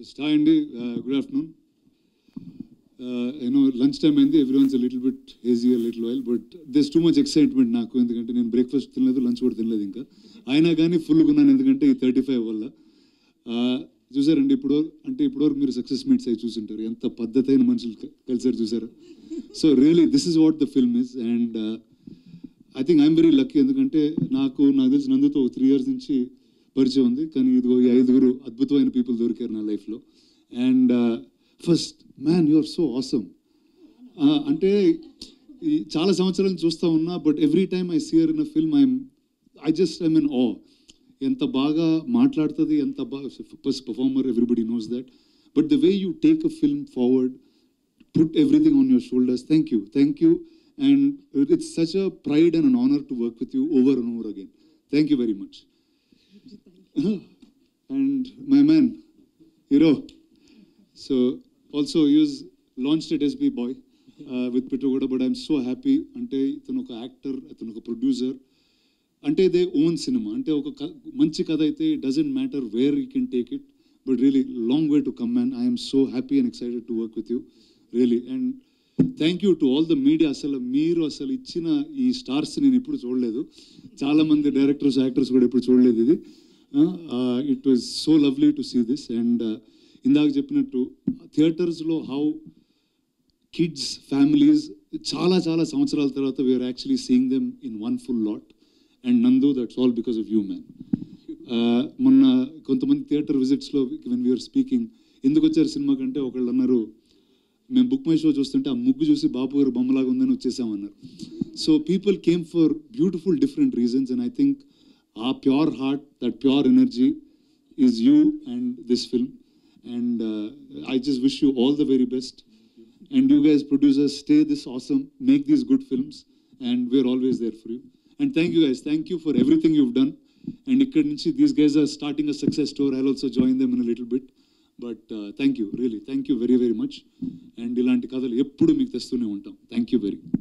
Hi Andy, good afternoon. Lunch time అయింది, everyone's a little bit hazy a little while, but there's too much excitement నాకు, ఎందుకంటే నేను breakfast తినలేదు, lunch కూడా తినలేదు ఇంకా. అయినా కానీ ఫుల్గా ఉన్నాను, ఎందుకంటే ఈ 35 వల్ల. చూసారండి ఇప్పటివరకు మీరు సక్సెస్ మీట్స్ అయి చూసింటారు, ఎంత పద్ధతైన మనుషులు కలిసారు చూసారు. So really this is what the film is, and I think I'm very lucky, ఎందుకంటే నాకు తెలిసి నందుతో 3 years నుంచి పరిచయం ఉంది, కానీ ఇదిగో ఈ 5 అద్భుతమైన పీపుల్ దొరికారు నా లైఫ్లో. And first man you are so awesome. అంటే చాలా సంవత్సరాలు చూస్తూ ఉన్నా, but every time I see her in a film I'm in awe. ఎంత బాగా మాట్లాడుతుంది, ఎంత బాగా first performer, everybody knows that. But the way you take a film forward, put everything on your shoulders. Thank you, and it's such a pride and an honor to work with you over and over again. Thank you very much. And my man Hero, so also he was launched at SB Boy with Pitrugoda, but I'm so happy. Ante itanu oka actor, itanu oka producer, ante they own cinema. Ante oka manchi kada aithe it doesn't matter where you can take it, but really long way to come, man. I am so happy and excited to work with you. Really. And thank you to all the media. మీరు ఇచ్చిన ఈ stars నేను ఎప్పుడు చూడలేదు, చాలామంది directors, actors కూడా ఎప్పుడు చూడలేదు ఇది. It was so lovely to see this. And ఇందాక చెప్పినట్టు థియేటర్స్లో హౌ కిడ్స్, ఫ్యామిలీస్ చాలా సంవత్సరాల తర్వాత we are actually seeing them in one full lot. And Nandu, that's all because of you, man. మొన్న కొంతమంది థియేటర్ విజిట్స్లో వెన్ వీఆర్ స్పీకింగ్, ఎందుకు వచ్చారు సినిమా కంటే ఒకళ్ళు అన్నారు, మేము బుక్ మై షో చూస్తుంటే ఆ ముగ్గు చూసి బాపు గారు బొమ్మలాగా ఉందని వచ్చేసామన్నారు. So people came for beautiful different reasons, and I think a pure heart, that pure energy is you and this film. And I just wish you all the very best. And you guys producers, stay this awesome, make these good films, and we are always there for you. And thank you guys, thank you for everything you've done. And ikkadi nunchi these guys are starting a success story. I'll also join them in a little bit. But thank you, really, thank you very much. And ilanti kadalu eppudu meeku testune untam. Thank you very much.